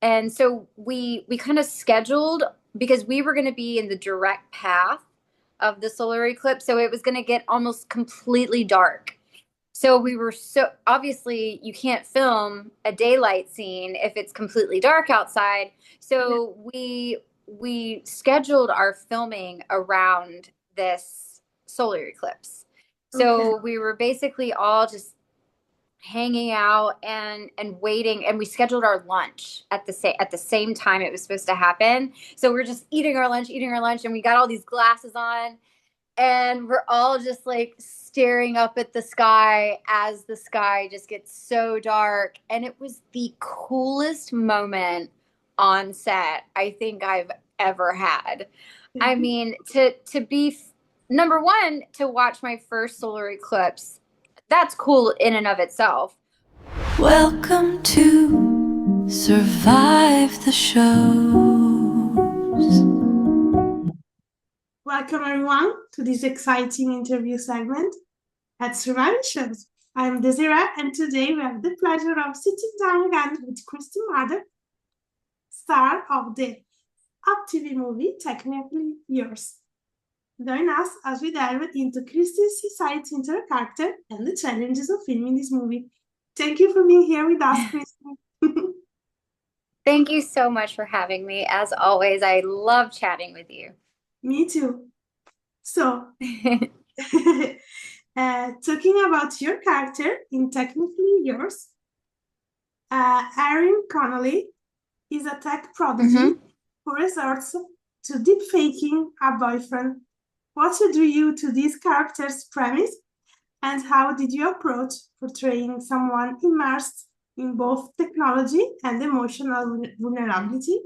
And so we kind of scheduled because we were going to be in the direct path of the solar eclipse, so it was going to get almost completely dark. So we were so obviously you can't film a daylight scene if it's completely dark outside. So we scheduled our filming around this solar eclipse. Okay. So we were basically all just hanging out and waiting, and we scheduled our lunch at the same time it was supposed to happen. So we're just eating our lunch, and we got all these glasses on, and we're all just like staring up at the sky as the sky just gets so dark. And it was the coolest moment on set I think I've ever had. I mean, to be number one, to watch my first solar eclipse, that's cool in and of itself. Welcome to Survive the Shows. Welcome, everyone, to this exciting interview segment at Survive the Shows. I'm Desiree, and today we have the pleasure of sitting down again with Kristi Murdock, star of the Uptv movie Technically Yours. Join us as we delve into Kristi's insights into her character and the challenges of filming this movie. Thank you for being here with us, Kristi. Thank you so much for having me. As always, I love chatting with you. Me too. So, talking about your character in Technically Yours, Erin Connolly is a tech prodigy who resorts to deepfaking a boyfriend. What drew you to this character's premise, and how did you approach portraying someone immersed in both technology and emotional vulnerability?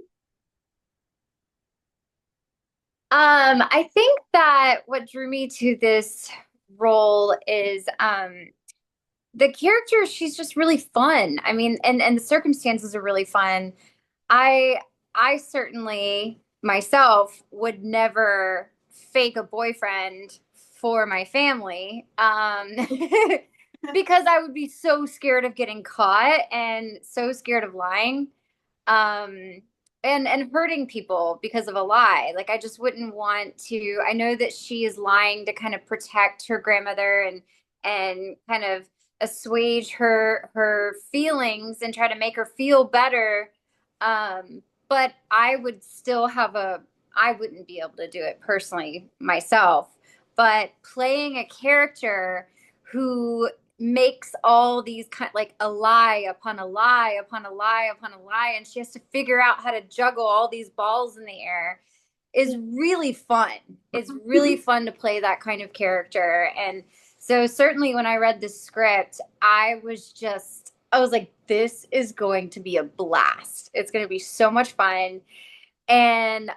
I think that what drew me to this role is the character. She's just really fun. I mean, and the circumstances are really fun. I I certainly myself would never fake a boyfriend for my family, because I would be so scared of getting caught and so scared of lying. Um, and hurting people because of a lie. Like I just wouldn't want to. I know that she is lying to kind of protect her grandmother and kind of assuage her feelings and try to make her feel better. But I would still have a I wouldn't be able to do it personally myself. But playing a character who makes all these kind like a lie upon a lie upon a lie upon a lie, and she has to figure out how to juggle all these balls in the air is really fun. It's really fun to play that kind of character. And so certainly when I read the script, I was like, this is going to be a blast. It's going to be so much fun. And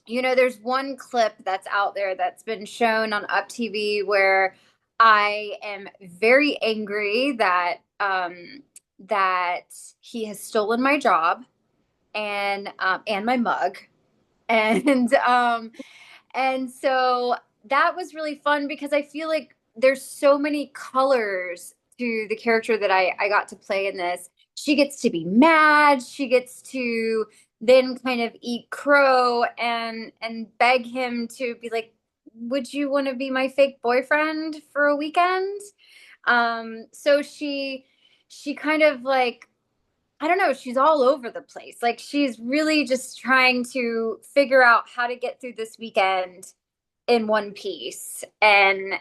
there's one clip that's out there that's been shown on UpTV where I am very angry that he has stolen my job and my mug, and and so that was really fun because I feel like there's so many colors to the character that I got to play in this. She gets to be mad. She gets to then kind of eat crow and beg him to be like, would you want to be my fake boyfriend for a weekend? So she kind of like, I don't know, she's all over the place. Like she's really just trying to figure out how to get through this weekend in one piece and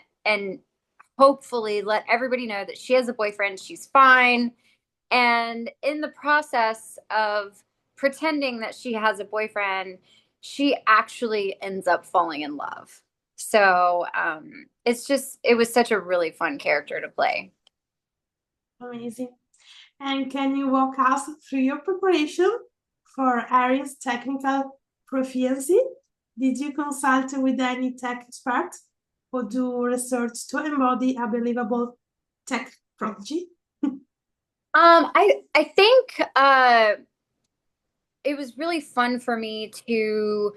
hopefully let everybody know that she has a boyfriend, she's fine. And in the process of pretending that she has a boyfriend, she actually ends up falling in love. So it was such a really fun character to play. Amazing. And can you walk us through your preparation for Erin's technical proficiency? Did you consult with any tech expert or do research to embody a believable tech prodigy? I think it was really fun for me to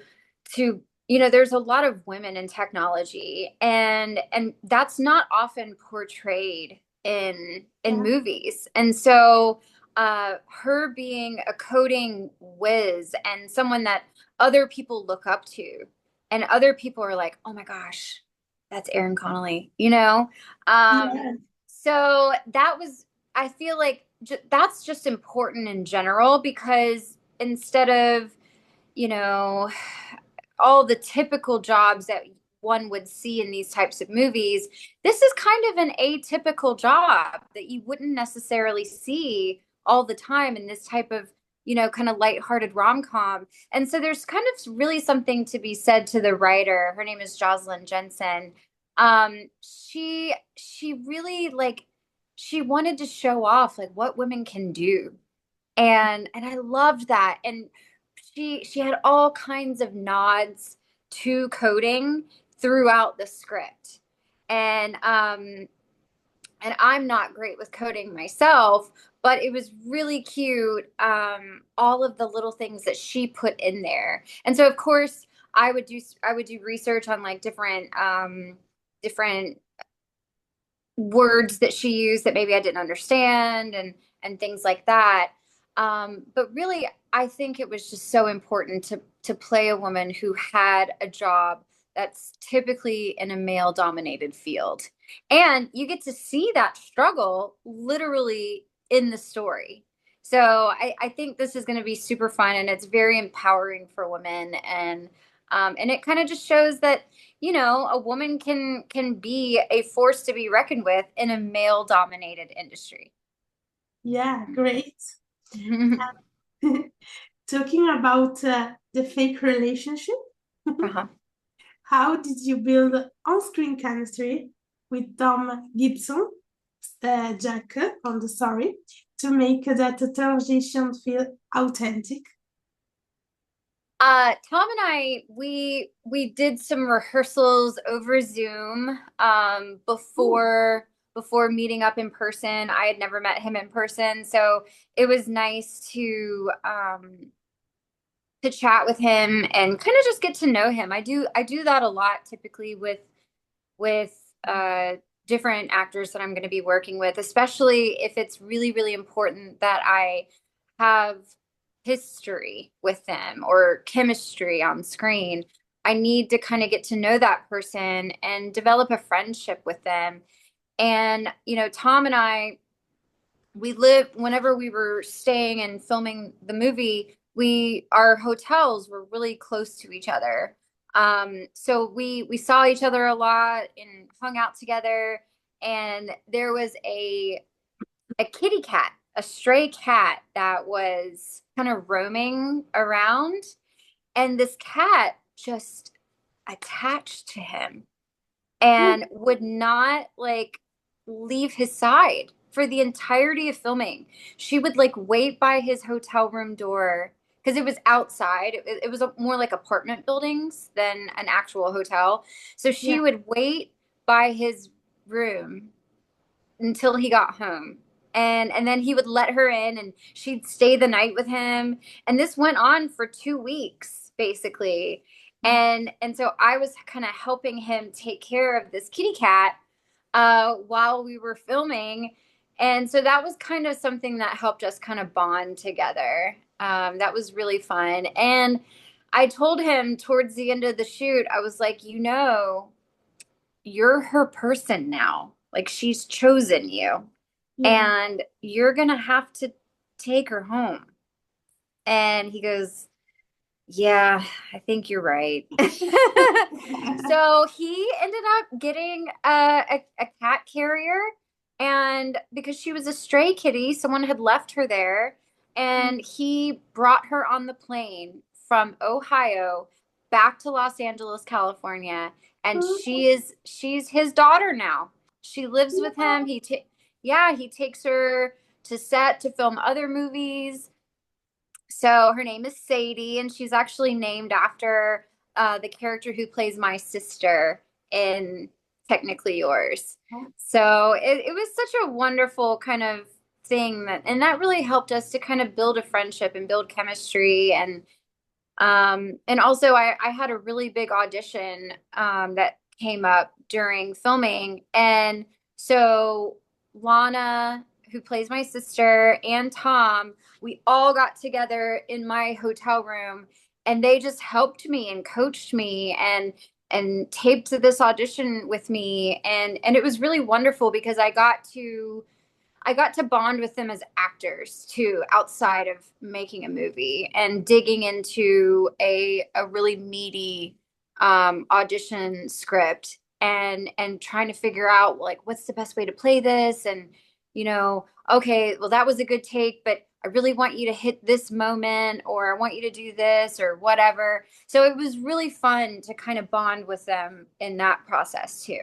there's a lot of women in technology, and that's not often portrayed in Yeah. movies. And so her being a coding whiz and someone that other people look up to, and other people are like, oh my gosh, that's Erin Connolly, you know? Yeah. So that was, I feel like that's just important in general because instead of, you know, all the typical jobs that one would see in these types of movies, this is kind of an atypical job that you wouldn't necessarily see all the time in this type of, kind of lighthearted rom-com. And so there's kind of really something to be said to the writer. Her name is Jocelyn Jensen. She really like she wanted to show off like what women can do. And I loved that. And she had all kinds of nods to coding throughout the script. And I'm not great with coding myself, but it was really cute, all of the little things that she put in there. And so of course I would do research on like different words that she used that maybe I didn't understand, and things like that. But really, I think it was just so important to play a woman who had a job that's typically in a male dominated field. And you get to see that struggle literally in the story. So I think this is going to be super fun, and it's very empowering for women. And it kind of just shows that, a woman can be a force to be reckoned with in a male dominated industry. Yeah, great. Talking about the fake relationship, Uh-huh. how did you build on-screen chemistry with Tom Gipson, Jack on the story, to make that transition feel authentic? Tom and we did some rehearsals over Zoom, Oh, before meeting up in person. I had never met him in person, so it was nice to chat with him and kind of just get to know him. I do that a lot typically with uh different actors that I'm going to be working with, especially if it's really, really important that I have history with them or chemistry on screen. I need to kind of get to know that person and develop a friendship with them. And, Tom and I, we lived whenever we were staying and filming the movie, our hotels were really close to each other. So we saw each other a lot and hung out together. And there was a kitty cat, a stray cat that was kind of roaming around, and this cat just attached to him and would not like leave his side for the entirety of filming. She would like wait by his hotel room door because it was outside. It was more like apartment buildings than an actual hotel. So she yeah. would wait by his room until he got home. And then he would let her in and she'd stay the night with him. And this went on for 2 weeks, basically. And so I was kind of helping him take care of this kitty cat while we were filming. And so that was kind of something that helped us kind of bond together. That was really fun. And I told him towards the end of the shoot, I was like, you're her person now. Like she's chosen you, Yeah. and you're gonna have to take her home. And he goes, yeah, I think you're right. So he ended up getting a cat carrier. And because she was a stray kitty, someone had left her there. And he brought her on the plane from Ohio back to Los Angeles, California. And she's his daughter now. She lives with him. Yeah, he takes her to set to film other movies. So her name is Sadie, and she's actually named after the character who plays my sister in Technically Yours. So it was such a wonderful kind of thing and that really helped us to kind of build a friendship and build chemistry. And also I had a really big audition that came up during filming. And so Lana, who plays my sister, and Tom, we all got together in my hotel room, and they just helped me and coached me and taped this audition with me, and it was really wonderful because I got to bond with them as actors too, outside of making a movie and digging into a really meaty audition script and trying to figure out like what's the best way to play this and okay, well that was a good take, but I really want you to hit this moment or I want you to do this or whatever. So it was really fun to kind of bond with them in that process too.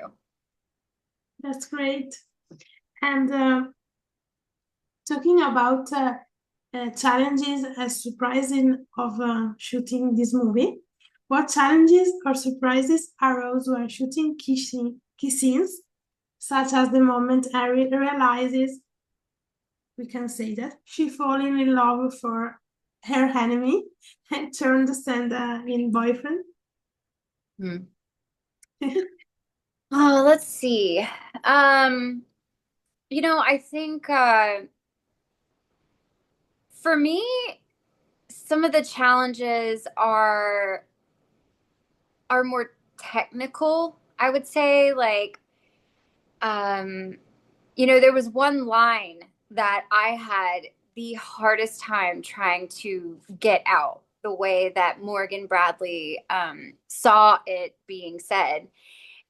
That's great. And talking about challenges and surprises of shooting this movie, what challenges or surprises arose while shooting key scenes, such as the moment Erin realizes, we can say that, she falling in love for her enemy and turned the Sanda in boyfriend? Hmm. Oh, let's see. I think for me, some of the challenges are more technical, I would say. Like, there was one line that I had the hardest time trying to get out the way that Morgan Bradley saw it being said.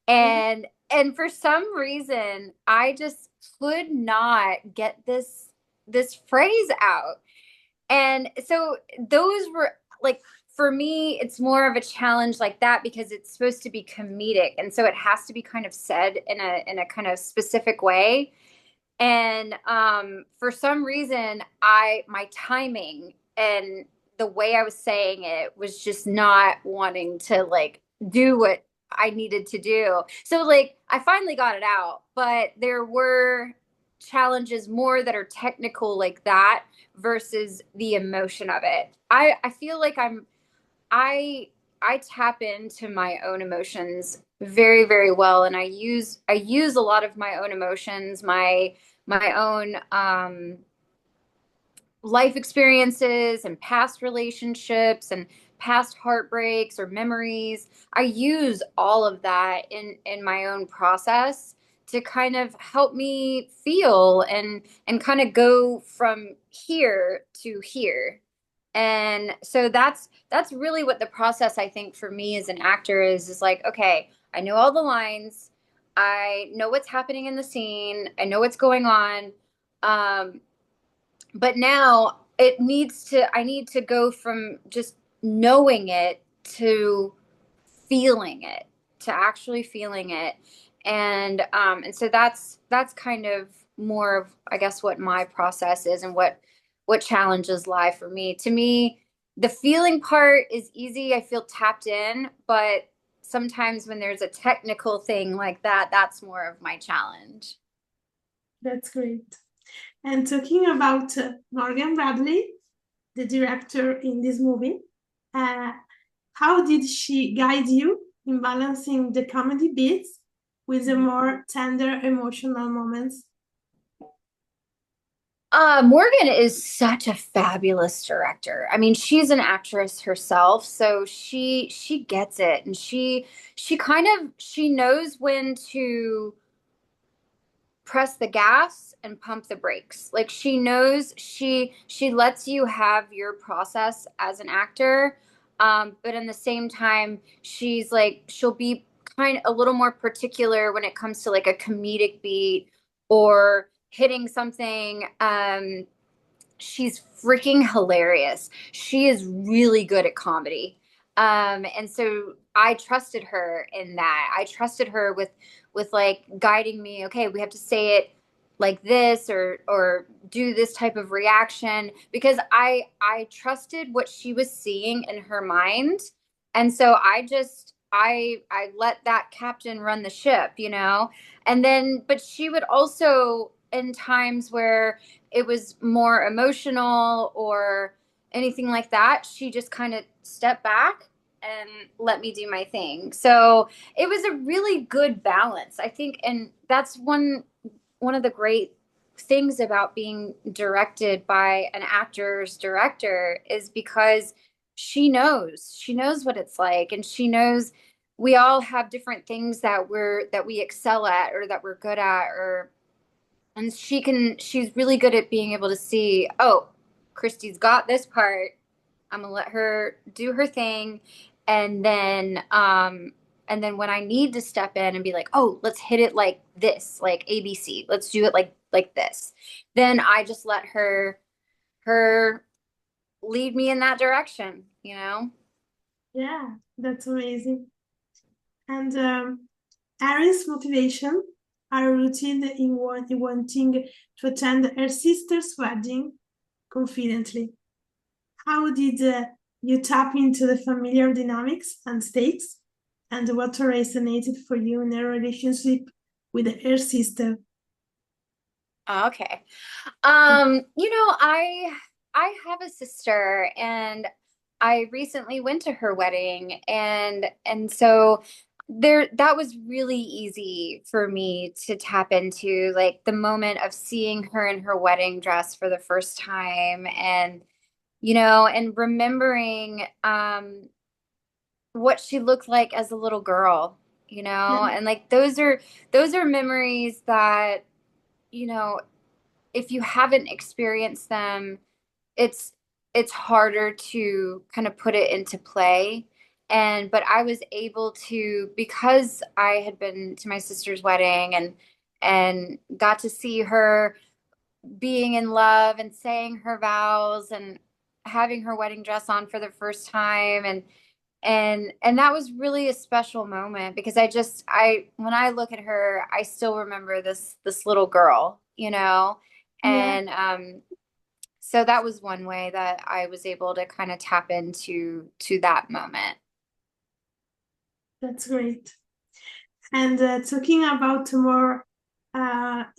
Yeah. And for some reason, I just could not get this phrase out. And so those were like for me, it's more of a challenge like that because it's supposed to be comedic. And so it has to be kind of said in a kind of specific way. And for some reason, I my timing and the way I was saying it was just not wanting to like do what I needed to do. So like I finally got it out, but there were challenges more that are technical like that versus the emotion of it. I feel like I I tap into my own emotions very, very well, and I use a lot of my own emotions, my own life experiences and past relationships and past heartbreaks or memories. I use all of that in my own process to kind of help me feel and kind of go from here to here. And so that's really what the process I think for me as an actor is like, okay, I know all the lines, I know what's happening in the scene, I know what's going on. But now I need to go from just knowing it to feeling it, to actually feeling it. And so that's kind of more of I guess what my process is and what challenges lie for me. To me, the feeling part is easy. I feel tapped in, but sometimes when there's a technical thing like that, that's more of my challenge. That's great. And talking about Morgan Bradley, the director in this movie, uh, how did she guide you in balancing the comedy beats with the more tender emotional moments? Morgan is such a fabulous director. I mean, she's an actress herself, so she gets it, and she kind of she knows when to press the gas and pump the brakes. Like she knows she lets you have your process as an actor, but in the same time, she's like she'll be kind of a little more particular when it comes to like a comedic beat or hitting something. She's freaking hilarious. She is really good at comedy. And so I trusted her in that. I trusted her with like guiding me, okay, we have to say it like this or do this type of reaction because I trusted what she was seeing in her mind. And so I let that captain run the ship, you know? And then but she would also in times where it was more emotional or anything like that, she just kind of stepped back and let me do my thing. So it was a really good balance, I think, and that's one of the great things about being directed by an actor's director is because she knows what it's like, and she knows we all have different things that we excel at or that we're good at, or and she's really good at being able to see, oh, Kristi's got this part. I'm gonna let her do her thing, and then when I need to step in and be like, oh, let's hit it like this, like ABC, let's do it like this, then I just let her lead me in that direction, you know? Yeah, that's amazing. And Erin's motivation are rooted in wanting to attend her sister's wedding confidently. How did you tap into the familiar dynamics and stakes, and what resonated for you in a relationship with her sister? Okay. I have a sister, and I recently went to her wedding, and so there that was really easy for me to tap into, like the moment of seeing her in her wedding dress for the first time, and and remembering what she looked like as a little girl, Yeah, and like those are memories that, you know, if you haven't experienced them, it's it's harder to kind of put it into play. And but I was able to, because I had been to my sister's wedding and got to see her being in love and saying her vows and having her wedding dress on for the first time, and that was really a special moment, because I when I look at her, I still remember this little girl, yeah, and so that was one way that I was able to kind of tap into to that moment. that's great. And talking about more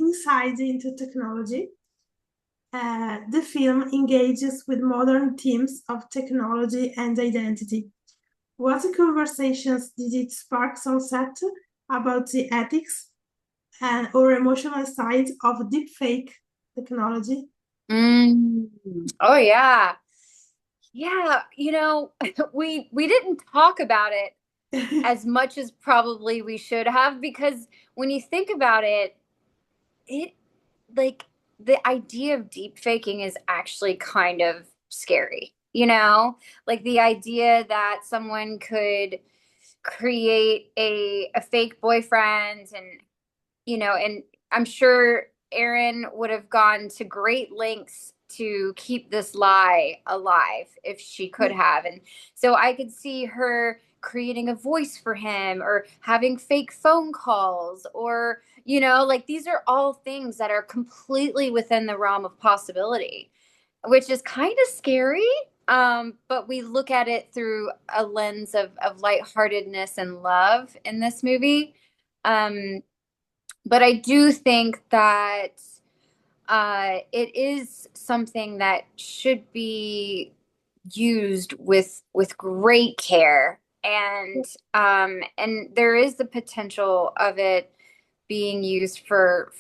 insight into technology, the film engages with modern themes of technology and identity. What conversations did it spark on set about the ethics and or emotional side of deepfake technology? Mm. Oh yeah. Yeah, we didn't talk about it as much as probably we should have, because when you think about it, it like the idea of deep faking is actually kind of scary, like the idea that someone could create a fake boyfriend, and I'm sure Erin would have gone to great lengths to keep this lie alive if she could Yeah, have. And so I could see her creating a voice for him, or having fake phone calls, or, like these are all things that are completely within the realm of possibility, which is kind of scary. But we look at it through a lens of lightheartedness and love in this movie. But I do think that it is something that should be used with great care, and there is the potential of it being used for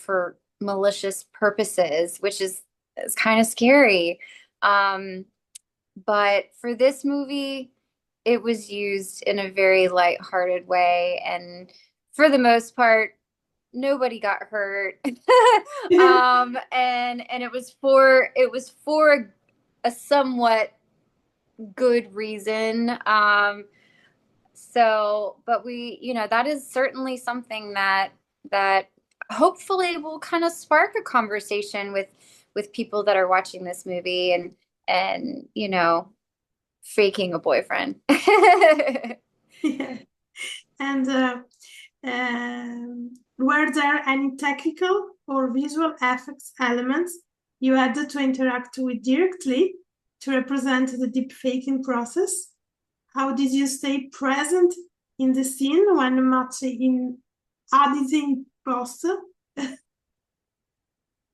malicious purposes, which is kind of scary. Um, but for this movie, it was used in a very lighthearted way, and for the most part, nobody got hurt. And it was for a somewhat good reason. But that is certainly something that hopefully will kind of spark a conversation with people that are watching this movie, and faking a boyfriend. yeah. And were there any technical or visual effects elements you had to interact with directly to represent the deepfaking process? How did you stay present in the scene when much in editing post?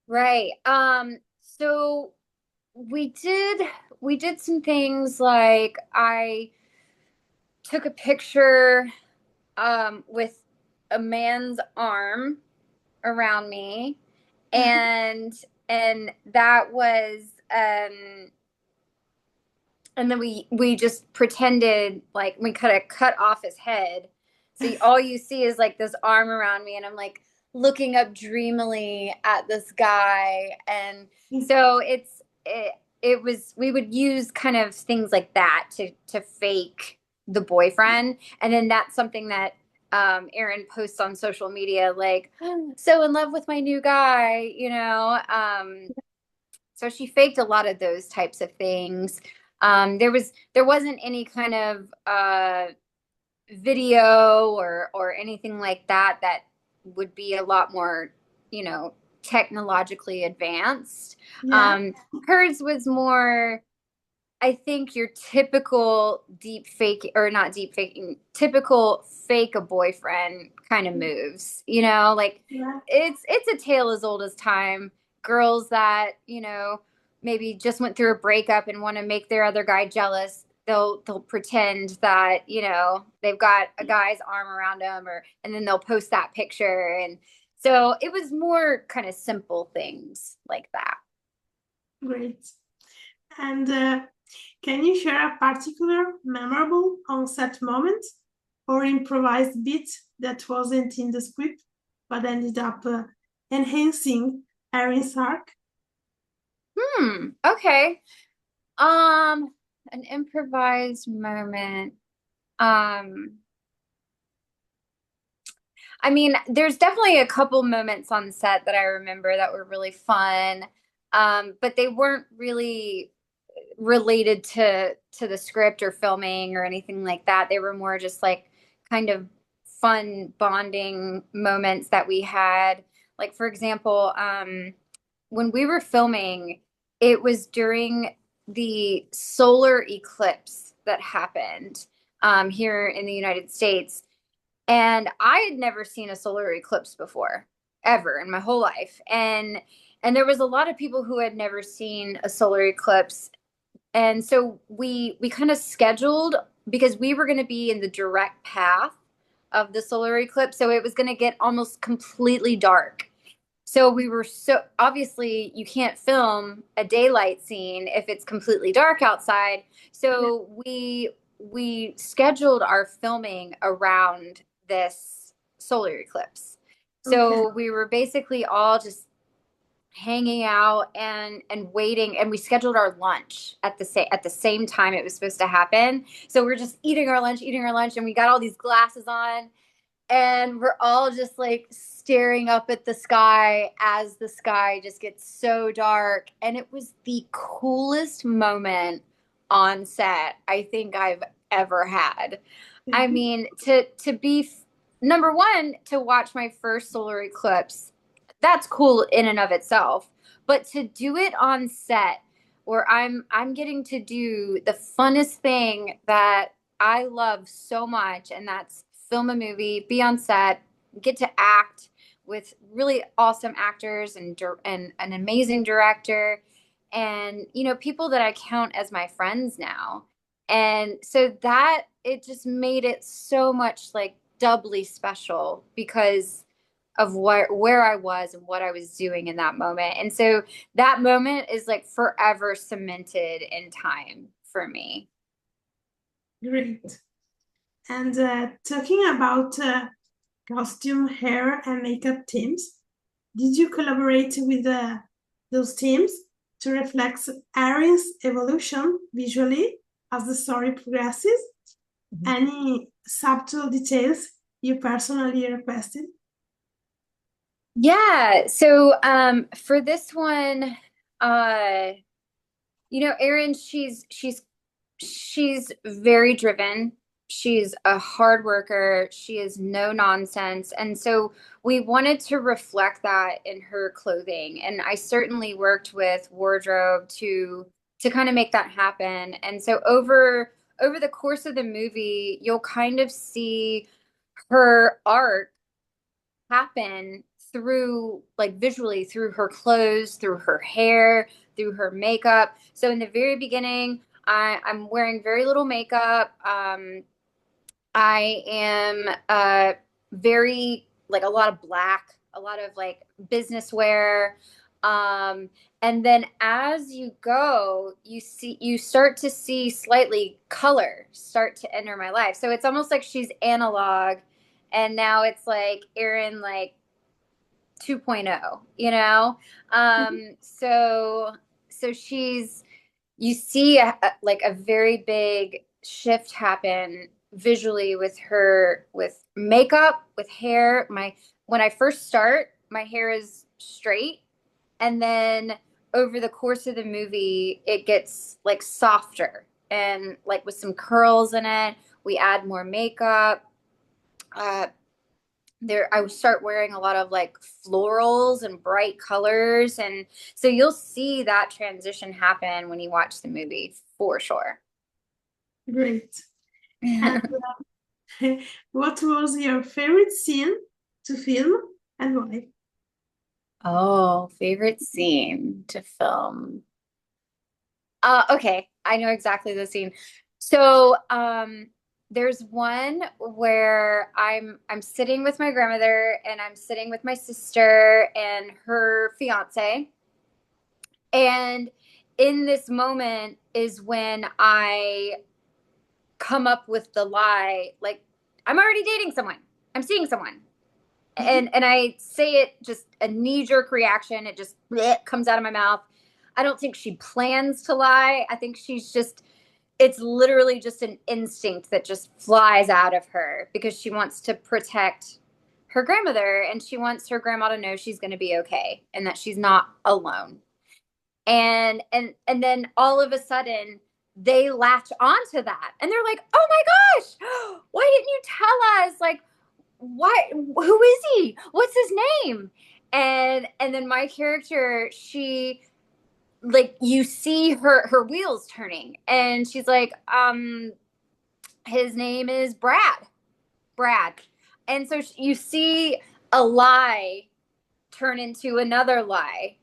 Right. So we did we did some things, like I took a picture with a man's arm around me, and that was and then we just pretended like we could have cut off his head. So all you see is like this arm around me, and I'm like looking up dreamily at this guy. And so it was we would use kind of things like that to fake the boyfriend. And then that's something that Erin posts on social media, like, so in love with my new guy, you know. So she faked a lot of those types of things. There wasn't any kind of video or anything like that that would be a lot more, you know, technologically advanced. Yeah. Hers was more, I think, your typical deep fake, or not deep faking, typical fake a boyfriend kind of moves, you know, like Yeah. it's a tale as old as time. Girls that, you know, maybe just went through a breakup and want to make their other guy jealous, they'll pretend that, you know, they've got a guy's arm around them, or and then they'll post that picture. And so it was more kind of simple things like that. Great. And can you share a particular memorable on-set moment or improvised bit that wasn't in the script but ended up enhancing Erin's arc? Okay. An improvised moment. Um, I mean, there's definitely a couple moments on set that I remember that were really fun. But they weren't really related to the script or filming or anything like that. They were more just like kind of fun bonding moments that we had. Like for example, when we were filming, it was during the solar eclipse that happened here in the United States. And I had never seen a solar eclipse before, ever in my whole life. And there was a lot of people who had never seen a solar eclipse. And so we kind of scheduled, because we were going to be in the direct path of the solar eclipse. So it was going to get almost completely dark. So we were, so obviously you can't film a daylight scene if it's completely dark outside. Yeah. So we scheduled our filming around this solar eclipse. Okay. So we were basically all just hanging out and waiting, and we scheduled our lunch at the same time it was supposed to happen. So we're just eating our lunch, and we got all these glasses on, and we're all just like staring up at the sky as the sky just gets so dark. And it was the coolest moment on set I think I've ever had. I mean, to be number one, to watch my first solar eclipse, that's cool in and of itself. But to do it on set, where I'm getting to do the funnest thing that I love so much, and that's film a movie, be on set, get to act with really awesome actors and an amazing director, and you know, people that I count as my friends now. And so that it just made it so much like doubly special because of where I was and what I was doing in that moment. And so that moment is like forever cemented in time for me. Great. And talking about costume, hair, and makeup teams, did you collaborate with those teams to reflect Erin's evolution visually as the story progresses? Any subtle details you personally requested? Yeah. So for this one, uh you know, Erin, she's very driven. She's a hard worker. She is no nonsense. And so we wanted to reflect that in her clothing. And I certainly worked with wardrobe to kind of make that happen. And so over the course of the movie, you'll kind of see her art happen through, like, visually through her clothes, through her hair, through her makeup. So in the very beginning, I'm wearing very little makeup. I am very like a lot of black, a lot of like business wear. Um, and then as you go, you start to see slightly color start to enter my life. So it's almost like she's analog, and now it's like Erin, like 2.0, you know? So you see like a very big shift happen visually with her, with makeup, with hair. When I first start, my hair is straight, and then over the course of the movie, it gets like softer and like with some curls in it. We add more makeup. Uh, I would start wearing a lot of like florals and bright colors, and so you'll see that transition happen when you watch the movie for sure. Great. And what was your favorite scene to film and why? Oh, favorite scene to film. Okay, I know exactly the scene. So, there's one where I'm sitting with my grandmother, and I'm sitting with my sister and her fiance. And in this moment is when I come up with the lie, like, I'm already dating someone. I'm seeing someone. And I say it, just a knee-jerk reaction. It just bleh, comes out of my mouth. I don't think she plans to lie. I think she's just, it's literally just an instinct that just flies out of her because she wants to protect her grandmother, and she wants her grandma to know she's going to be okay and that she's not alone. And then all of a sudden they latch onto that, and they're like, oh my gosh, why didn't you tell us? Like, what, who is he, what's his name? And then my character, she, like, you see her wheels turning, and she's like, his name is Brad. And so you see a lie turn into another lie,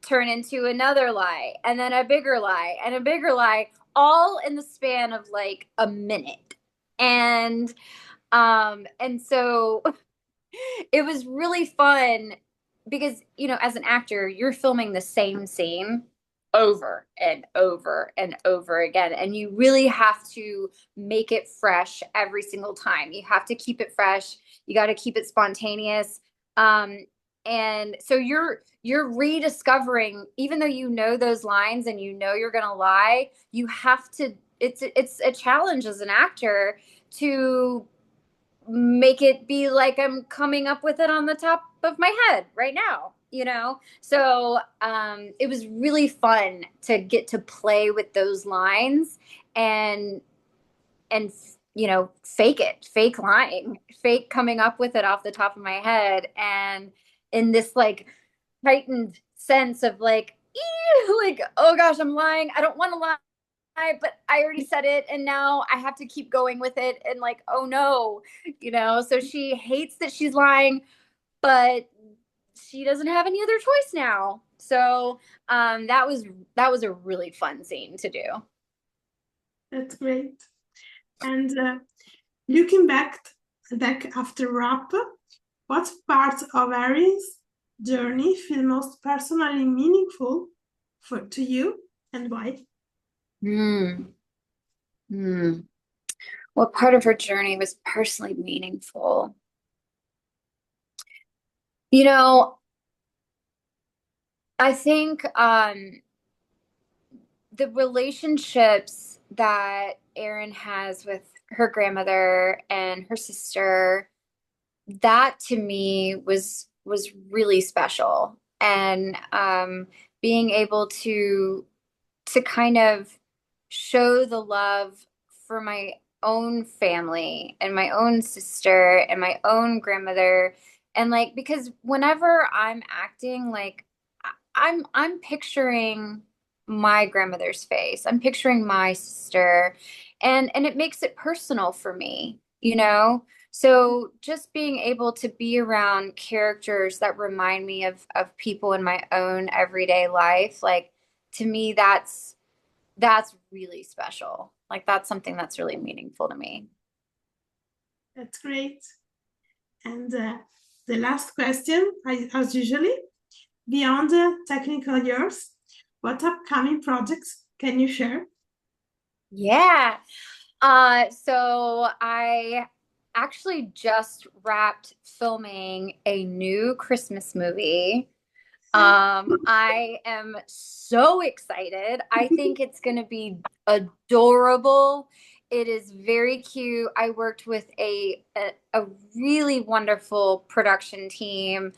turn into another lie, and then a bigger lie, and a bigger lie, all in the span of like a minute. And so it was really fun because, as an actor, you're filming the same scene over and over and over again, and you really have to make it fresh every single time. You have to keep it fresh. You got to keep it spontaneous. And so you're rediscovering, even though you know those lines and you know you're going to lie, you have to, it's a challenge as an actor to make it be like I'm coming up with it on the top of my head right now. So it was really fun to get to play with those lines, and fake lying, fake coming up with it off the top of my head, and in this like heightened sense of like, like, oh gosh, I'm lying, I don't want to lie, but I already said it, and now I have to keep going with it, and like, oh no. So she hates that she's lying, but she doesn't have any other choice now. So that was a really fun scene to do. That's great. And looking back after rap, what part of Erin's journey feel most personally meaningful to you and why? Hmm. Hmm. What part of her journey was personally meaningful? You know, I think the relationships that Erin has with her grandmother and her sister, that to me was really special. And being able to kind of show the love for my own family and my own sister and my own grandmother. And like, because whenever I'm acting, like, I'm picturing my grandmother's face. I'm picturing my sister, and it makes it personal for me. So just being able to be around characters that remind me of people in my own everyday life, like, to me, that's really special. Like, that's something that's really meaningful to me. That's great. And the last question, as usually. Beyond the technical years, what upcoming projects can you share? Yeah. So I actually just wrapped filming a new Christmas movie. I am so excited. I think it's going to be adorable. It is very cute. I worked with a really wonderful production team.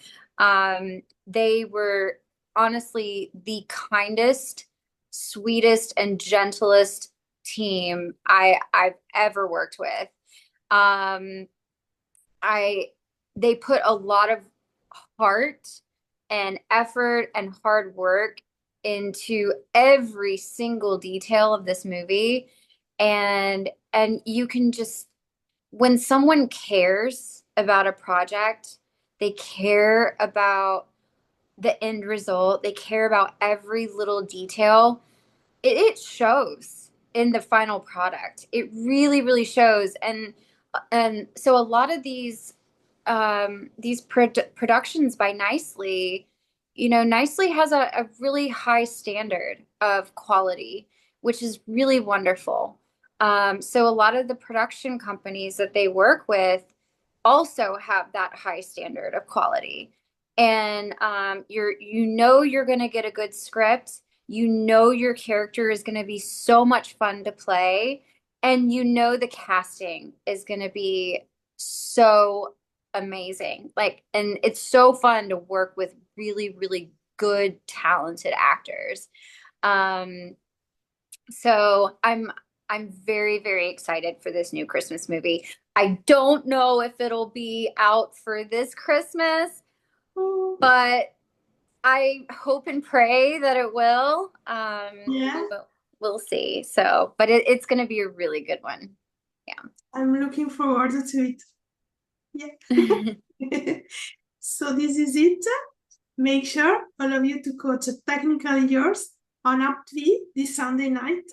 They were honestly the kindest, sweetest, and gentlest team I've ever worked with. Um, I they put a lot of heart and effort and hard work into every single detail of this movie, and you can just, when someone cares about a project, they care about the end result, they care about every little detail. It shows in the final product. It really, really shows. And so a lot of these productions by Nicely, Nicely has a really high standard of quality, which is really wonderful. So a lot of the production companies that they work with also have that high standard of quality. And you're going to get a good script. Your character is going to be so much fun to play. And the casting is going to be so amazing. And it's so fun to work with really, really good, talented actors. Um, so I'm very, very excited for this new Christmas movie. I don't know if it'll be out for this Christmas, Oh, but I hope and pray that it will. yeah, But we'll see. So, but it's going to be a really good one. I'm looking forward to it. Yeah. Yeah. So this is it. Make sure all of you to coach Technically Yours on Uptv this Sunday night.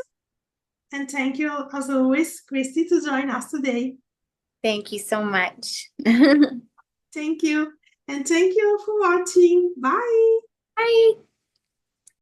And thank you, as always, Kristi, to join us today. Thank you so much. Thank you. And thank you for watching. Bye. Bye.